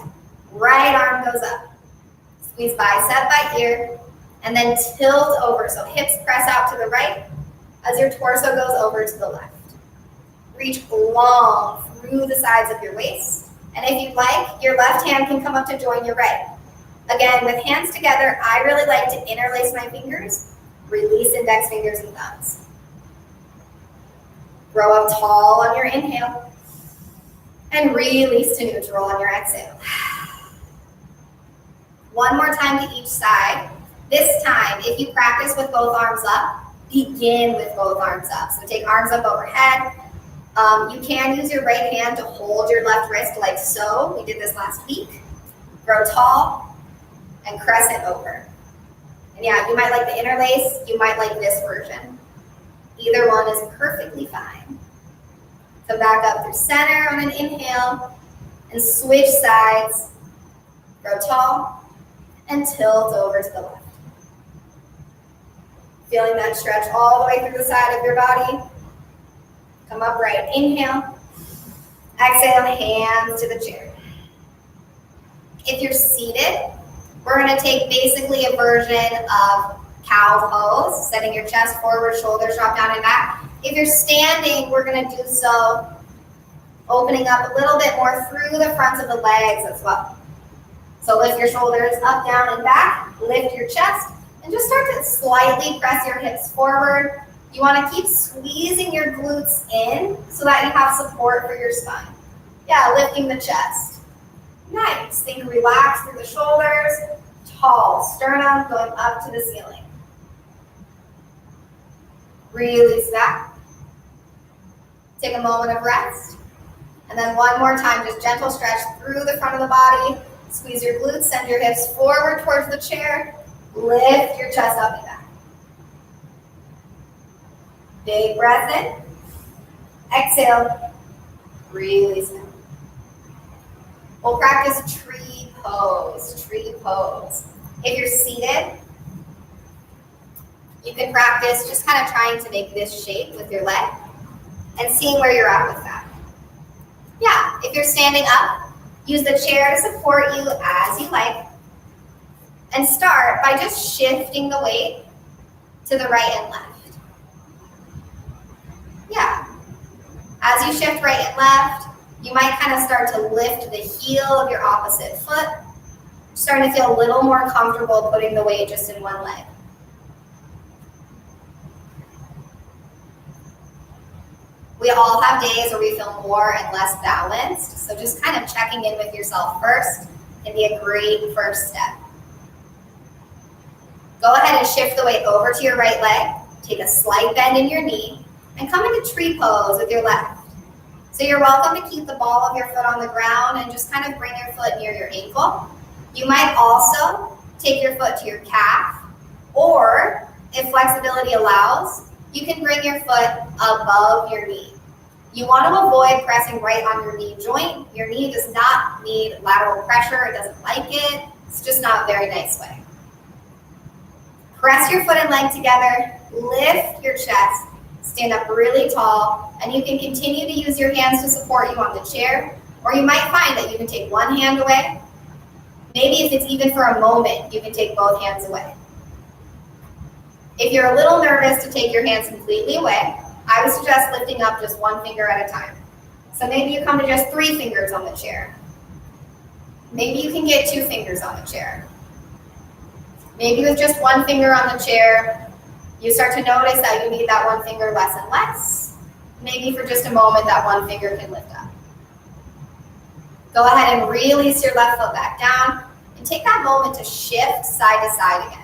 Right arm goes up. Squeeze bicep by ear, and then tilt over. So hips press out to the right as your torso goes over to the left. Reach long through the sides of your waist. And if you'd like, your left hand can come up to join your right. Again, with hands together, I really like to interlace my fingers, release index fingers and thumbs. Grow up tall on your inhale, and release to neutral on your exhale. One more time to each side. This time, if you practice with both arms up, begin with both arms up. So take arms up overhead. You can use your right hand to hold your left wrist like so. We did this last week. Grow tall and crescent over. And yeah, you might like the interlace, you might like this version. Either one is perfectly fine. Come back up through center on an inhale and switch sides. Grow tall and tilt over to the left. Feeling that stretch all the way through the side of your body. Come upright, inhale. Exhale, hands to the chair. If you're seated, we're gonna take basically a version of cow pose, setting your chest forward, shoulders drop down and back. If you're standing, we're gonna do so opening up a little bit more through the fronts of the legs as well. So lift your shoulders up, down, and back. Lift your chest, and just start to slightly press your hips forward. You wanna keep squeezing your glutes in so that you have support for your spine. Yeah, lifting the chest. Nice, think relax through the shoulders. Tall sternum going up to the ceiling. Release that. Take a moment of rest. And then one more time, just gentle stretch through the front of the body. Squeeze your glutes, send your hips forward towards the chair. Lift your chest up and back. Big breath in. Exhale. Release down. We'll practice tree pose, tree pose. If you're seated, you can practice just kind of trying to make this shape with your leg and seeing where you're at with that. Yeah, if you're standing up, use the chair to support you as you like. And start by just shifting the weight to the right and left. Yeah. As you shift right and left, you might kind of start to lift the heel of your opposite foot. Starting to feel a little more comfortable putting the weight just in one leg. We all have days where we feel more and less balanced, so just kind of checking in with yourself first can be a great first step. Go ahead and shift the weight over to your right leg, take a slight bend in your knee, and come into tree pose with your left. So you're welcome to keep the ball of your foot on the ground and just kind of bring your foot near your ankle. You might also take your foot to your calf, or if flexibility allows, you can bring your foot above your knee. You want to avoid pressing right on your knee joint. Your knee does not need lateral pressure. It doesn't like it. It's just not a very nice way. Press your foot and leg together. Lift your chest. Stand up really tall. And you can continue to use your hands to support you on the chair. Or you might find that you can take one hand away. Maybe if it's even for a moment, you can take both hands away. If you're a little nervous to take your hands completely away, I would suggest lifting up just one finger at a time. So maybe you come to just 3 fingers on the chair. Maybe you can get 2 fingers on the chair. Maybe with just 1 finger on the chair, you start to notice that you need that 1 finger less and less. Maybe for just a moment, that 1 finger can lift up. Go ahead and release your left foot back down and take that moment to shift side to side again.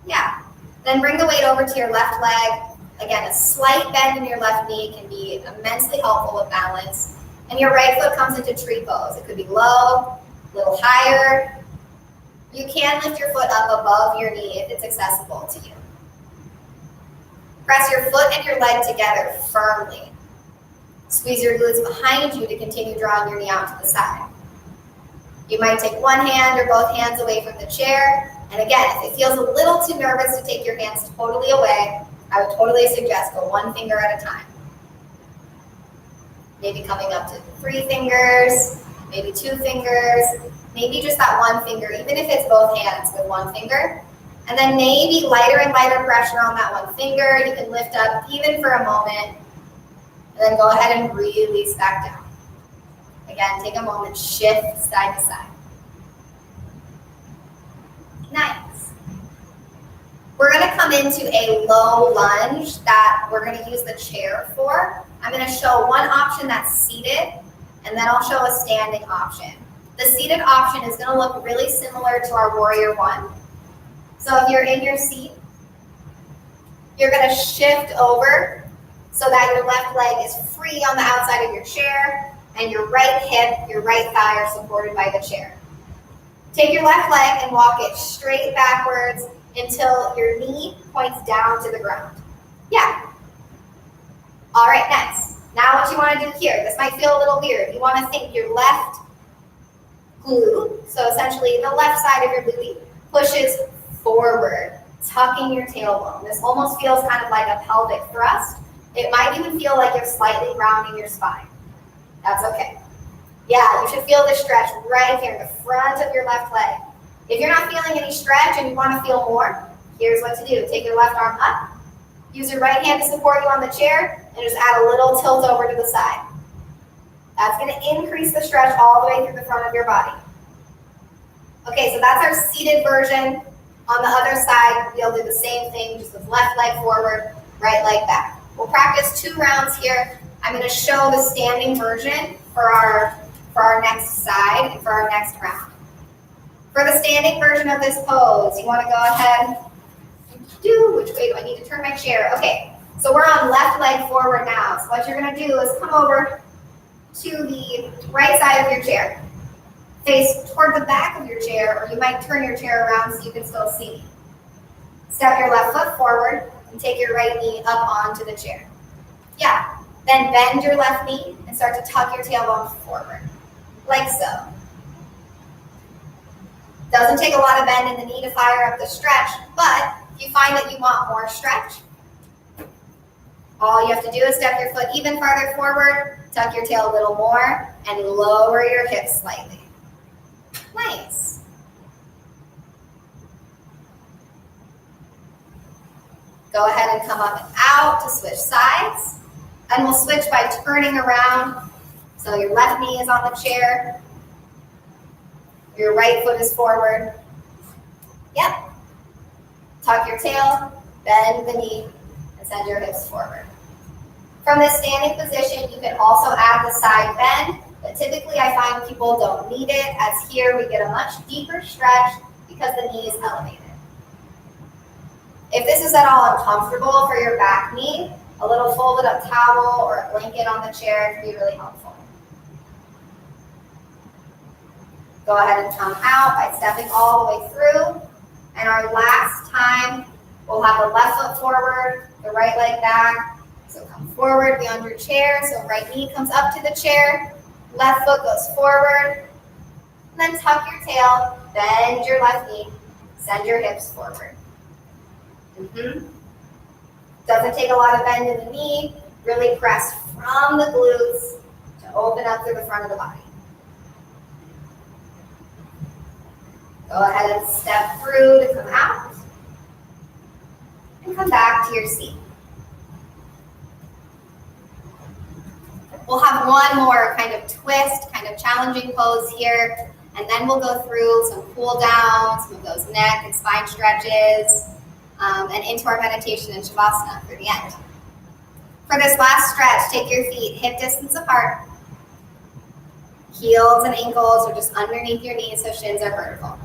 Yeah, then bring the weight over to your left leg. Again, a slight bend in your left knee can be immensely helpful with balance. And your right foot comes into tree pose. It could be low, a little higher. You can lift your foot up above your knee if it's accessible to you. Press your foot and your leg together firmly. Squeeze your glutes behind you to continue drawing your knee out to the side. You might take one hand or both hands away from the chair. And again, if it feels a little too nervous to take your hands totally away, I would totally suggest go 1 finger at a time. Maybe coming up to 3 fingers, maybe 2 fingers, maybe just that 1 finger, even if it's both hands with 1 finger. And then maybe lighter and lighter pressure on that 1 finger. You can lift up even for a moment. And then go ahead and release back down. Again, take a moment, shift side to side. Nice. We're going to come into a low lunge that we're going to use the chair for. I'm going to show one option that's seated, and then I'll show a standing option. The seated option is going to look really similar to our Warrior One. So if you're in your seat, you're going to shift over so that your left leg is free on the outside of your chair, and your right hip, your right thigh are supported by the chair. Take your left leg and walk it straight backwards until your knee points down to the ground. Yeah. All right, next. Now what you want to do here, this might feel a little weird. You want to think your left glute, so essentially the left side of your glute, pushes forward, tucking your tailbone. This almost feels kind of like a pelvic thrust. It might even feel like you're slightly rounding your spine. That's okay. Yeah, you should feel the stretch right here in the front of your left leg. If you're not feeling any stretch and you want to feel more, here's what to do. Take your left arm up, use your right hand to support you on the chair, and just add a little tilt over to the side. That's going to increase the stretch all the way through the front of your body. Okay, so that's our seated version. On the other side, we'll do the same thing, just with left leg forward, right leg back. We'll practice 2 rounds here. I'm going to show the standing version for our next side and for our next round. For the standing version of this pose, you want to go ahead and which way do I need to turn my chair? Okay, so we're on left leg forward now. So what you're going to do is come over to the right side of your chair. Face toward the back of your chair, or you might turn your chair around so you can still see me. Step your left foot forward and take your right knee up onto the chair. Yeah, then bend your left knee and start to tuck your tailbone forward, like so. Doesn't take a lot of bend in the knee to fire up the stretch, but if you find that you want more stretch, all you have to do is step your foot even farther forward, tuck your tail a little more, and lower your hips slightly. Nice. Go ahead and come up and out to switch sides. And we'll switch by turning around. So your left knee is on the chair. Your right foot is forward. Yep. Tuck your tail, bend the knee, and send your hips forward. From this standing position, you can also add the side bend, but typically I find people don't need it, as here we get a much deeper stretch because the knee is elevated. If this is at all uncomfortable for your back knee, a little folded up towel or a blanket on the chair can be really helpful. Go ahead and come out by stepping all the way through. And our last time, we'll have the left foot forward, the right leg back. So come forward beyond your chair. So right knee comes up to the chair. Left foot goes forward. And then tuck your tail, bend your left knee, send your hips forward. Doesn't take a lot of bend in the knee. Really press from the glutes to open up through the front of the body. Go ahead and step through to come out. And come back to your seat. We'll have one more kind of twist, kind of challenging pose here. And then we'll go through some cool downs, some of those neck and spine stretches, and into our meditation and Shavasana for the end. For this last stretch, take your feet hip distance apart. Heels and ankles are just underneath your knees so shins are vertical.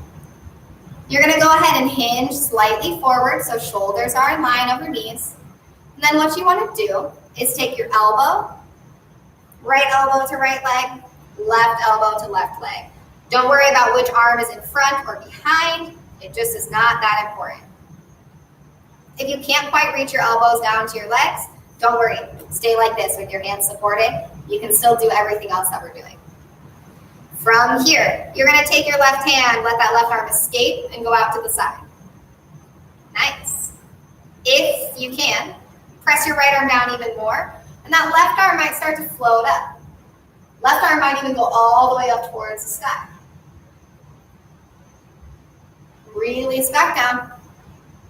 You're going to go ahead and hinge slightly forward so shoulders are in line over knees. And then what you want to do is take your elbow, right elbow to right leg, left elbow to left leg. Don't worry about which arm is in front or behind. It just is not that important. If you can't quite reach your elbows down to your legs, don't worry. Stay like this with your hands supported. You can still do everything else that we're doing. From here, you're going to take your left hand, let that left arm escape, and go out to the side. Nice. If you can, press your right arm down even more, and that left arm might start to float up. Left arm might even go all the way up towards the sky. Release back down.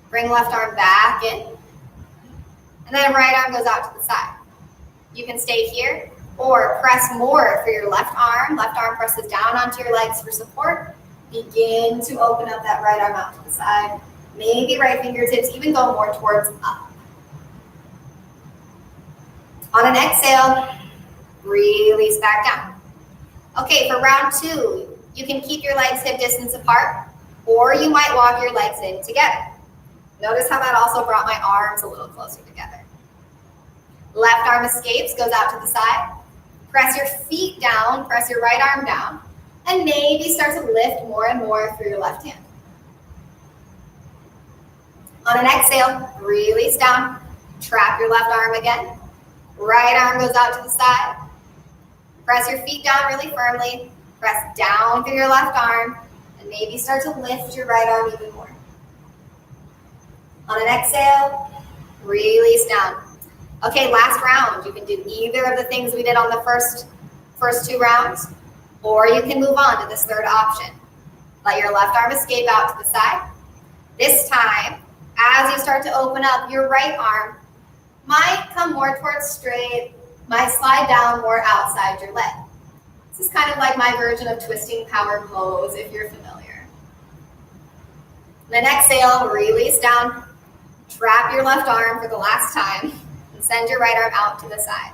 Bring left arm back in. And then right arm goes out to the side. You can stay here or press more for your left arm. Left arm presses down onto your legs for support. Begin to open up that right arm out to the side. Maybe right fingertips even go more towards up. On an exhale, release back down. Okay, for round 2, you can keep your legs hip distance apart, or you might walk your legs in together. Notice how that also brought my arms a little closer together. Left arm escapes, goes out to the side. Press your feet down, press your right arm down, and maybe start to lift more and more through your left hand. On an exhale, release down. Trap your left arm again. Right arm goes out to the side. Press your feet down really firmly. Press down through your left arm, and maybe start to lift your right arm even more. On an exhale, release down. Okay, last round. You can do either of the things we did on the first 2 rounds, or you can move on to this third option. Let your left arm escape out to the side. This time, as you start to open up, your right arm might come more towards straight, might slide down more outside your leg. This is kind of like my version of twisting power pose if you're familiar. Then exhale, release down. Trap your left arm for the last time and send your right arm out to the side.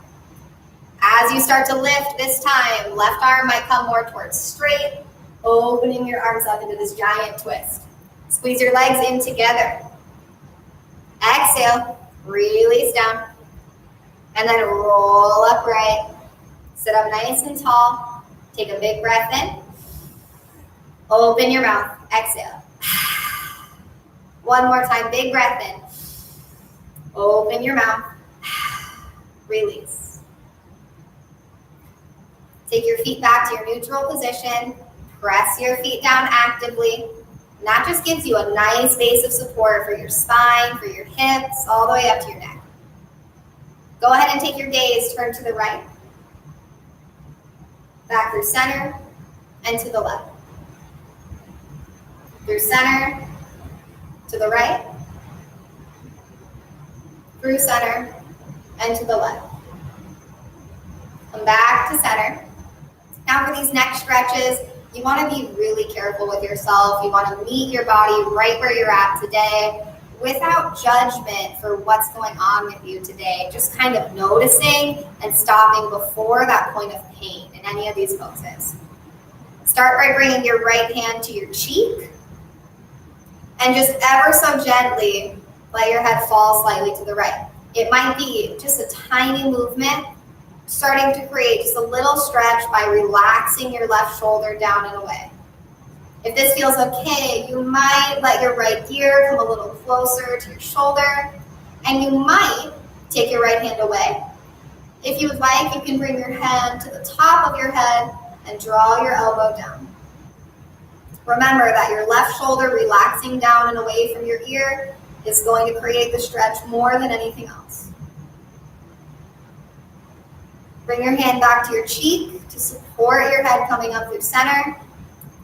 As you start to lift this time, left arm might come more towards straight, opening your arms up into this giant twist. Squeeze your legs in together. Exhale, release down, and then roll upright. Sit up nice and tall. Take a big breath in. Open your mouth. Exhale. One more time, big breath in. Open your mouth. Release. Take your feet back to your neutral position. Press your feet down actively. And that just gives you a nice base of support for your spine, for your hips, all the way up to your neck. Go ahead and take your gaze, turn to the right, back through center, and to the left. Through center, to the right, through center, and to the left. Come back to center. Now for these neck stretches, you want to be really careful with yourself. You want to meet your body right where you're at today without judgment for what's going on with you today. Just kind of noticing and stopping before that point of pain in any of these poses. Start by bringing your right hand to your cheek and just ever so gently let your head fall slightly to the right. It might be just a tiny movement, starting to create just a little stretch by relaxing your left shoulder down and away. If this feels okay, you might let your right ear come a little closer to your shoulder, and you might take your right hand away. If you would like, you can bring your hand to the top of your head and draw your elbow down. Remember that your left shoulder relaxing down and away from your ear is going to create the stretch more than anything else. Bring your hand back to your cheek to support your head coming up through center.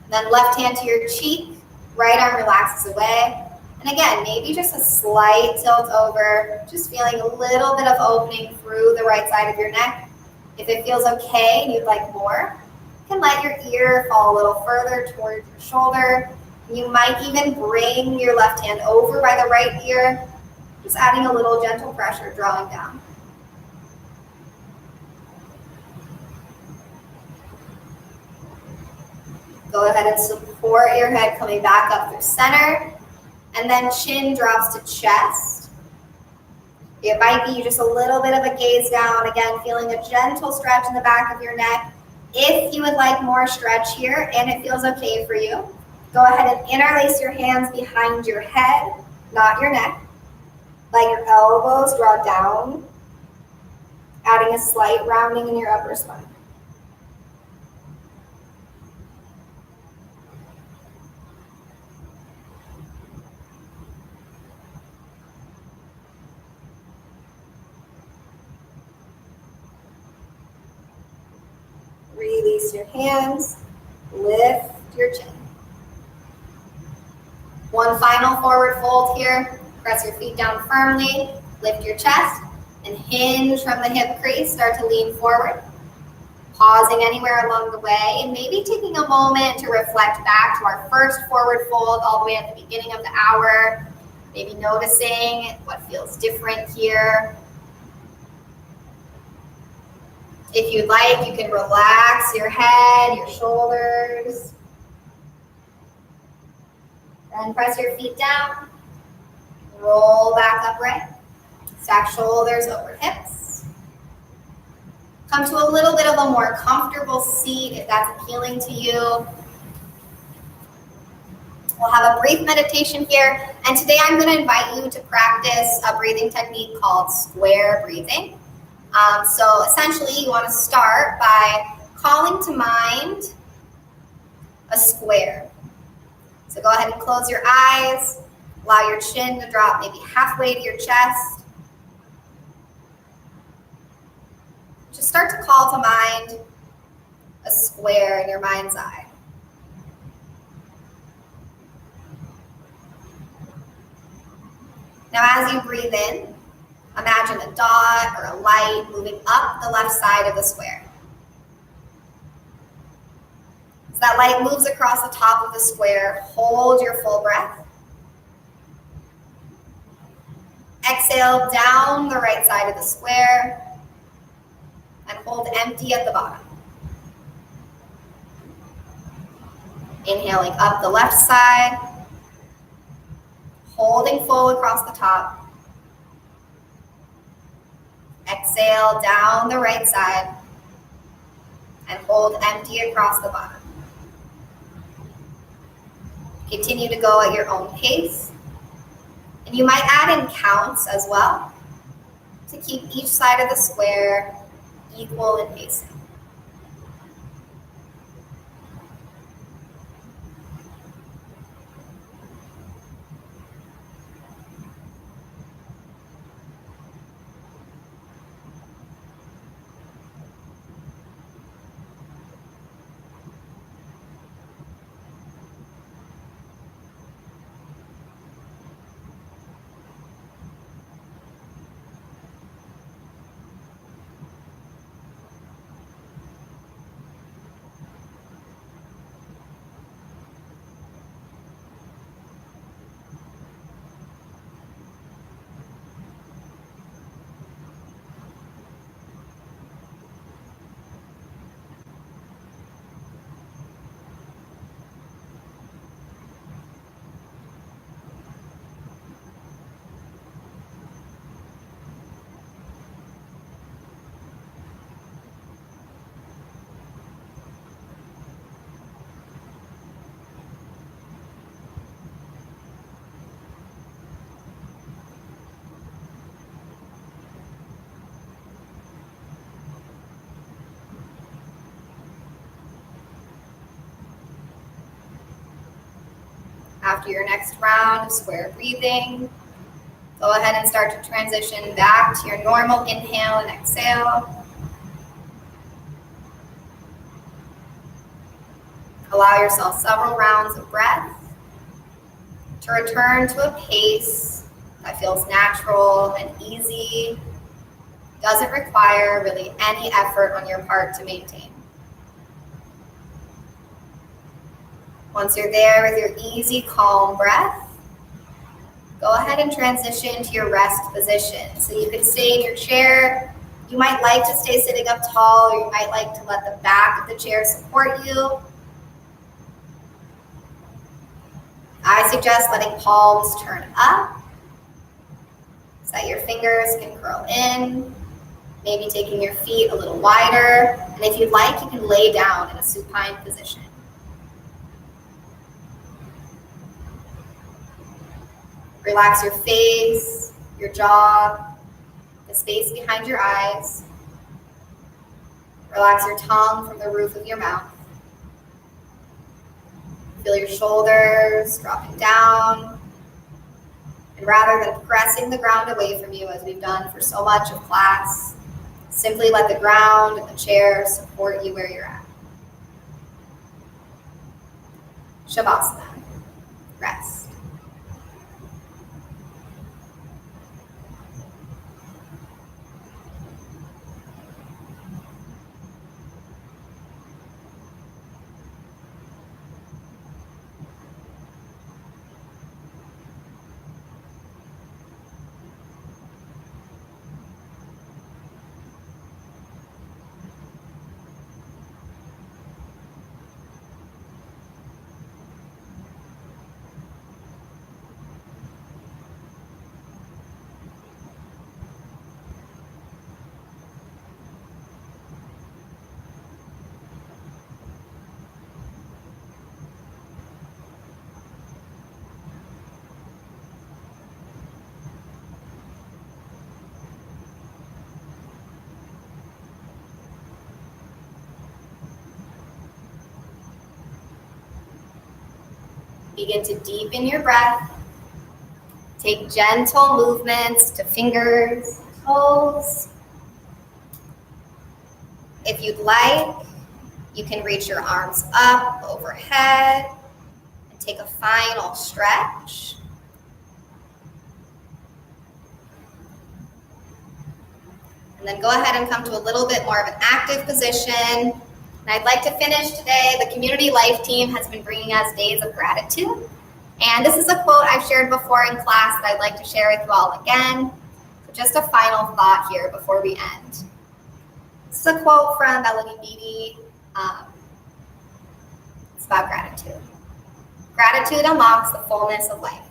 Then left hand to your cheek, right arm relaxes away. And again, maybe just a slight tilt over, just feeling a little bit of opening through the right side of your neck. If it feels okay and you'd like more, you can let your ear fall a little further towards your shoulder. You might even bring your left hand over by the right ear, just adding a little gentle pressure, drawing down. Go ahead and support your head coming back up through center, and then chin drops to chest. It might be just a little bit of a gaze down, again, feeling a gentle stretch in the back of your neck. If you would like more stretch here and it feels okay for you, go ahead and interlace your hands behind your head, not your neck. Let your elbows draw down, adding a slight rounding in your upper spine. your hands, lift your chin. One final forward fold here. Press your feet down firmly, lift your chest, and hinge from the hip crease. Start to lean forward. Pausing anywhere along the way, and maybe taking a moment to reflect back to our first forward fold all the way at the beginning of the hour. Maybe noticing what feels different here. If you'd like, you can relax your head, your shoulders. Then press your feet down. Roll back upright. Stack shoulders over hips. Come to a little bit of a more comfortable seat if that's appealing to you. We'll have a brief meditation here, and today I'm going to invite you to practice a breathing technique called square breathing. So essentially, you want to start by calling to mind a square. So go ahead and close your eyes, allow your chin to drop maybe halfway to your chest. Just start to call to mind a square in your mind's eye. Now as you breathe in, imagine a dot or a light moving up the left side of the square. As that light moves across the top of the square, hold your full breath. Exhale down the right side of the square and hold empty at the bottom. Inhaling up the left side, holding full across the top. Exhale down the right side and hold empty across the bottom. Continue to go at your own pace. And you might add in counts as well to keep each side of the square equal in pacing. After your next round of square breathing, go ahead and start to transition back to your normal inhale and exhale. Allow yourself several rounds of breath to return to a pace that feels natural and easy. Doesn't require really any effort on your part to maintain. Once you're there with your easy, calm breath, go ahead and transition to your rest position. So you can stay in your chair. You might like to stay sitting up tall, or you might like to let the back of the chair support you. I suggest letting palms turn up so that your fingers can curl in, maybe taking your feet a little wider. And if you'd like, you can lay down in a supine position. Relax your face, your jaw, the space behind your eyes. Relax your tongue from the roof of your mouth. Feel your shoulders dropping down. And rather than pressing the ground away from you, as we've done for so much of class, simply let the ground and the chair support you where you're at. Shavasana, rest. Begin to deepen your breath. Take gentle movements to fingers, toes. If you'd like, you can reach your arms up overhead and take a final stretch. And then go ahead and come to a little bit more of an active position. And I'd like to finish today. The Community Life team has been bringing us days of gratitude. And this is a quote I've shared before in class that I'd like to share with you all again. So just a final thought here before we end. This is a quote from Melody Beattie. It's about gratitude. Gratitude unlocks the fullness of life.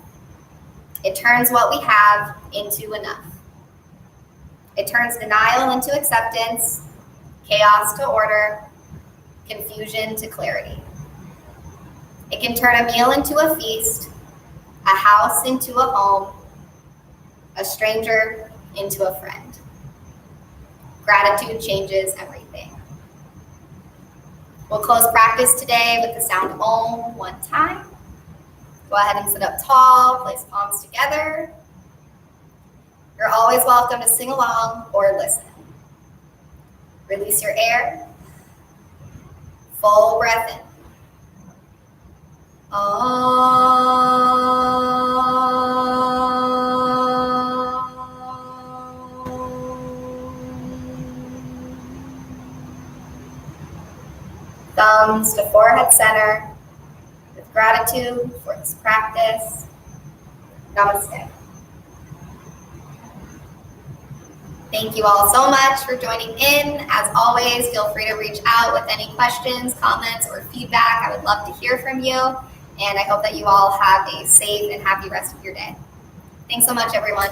It turns what we have into enough. It turns denial into acceptance, chaos to order, confusion to clarity. It can turn a meal into a feast, a house into a home, a stranger into a friend. Gratitude changes everything. We'll close practice today with the sound Om one time. Go ahead and sit up tall, place palms together. You're always welcome to sing along or listen. Release your air. Full breath in. Thumbs to forehead center with gratitude for this practice. Namaste. Thank you all so much for joining in. As always, feel free to reach out with any questions, comments, or feedback. I would love to hear from you. And I hope that you all have a safe and happy rest of your day. Thanks so much, everyone.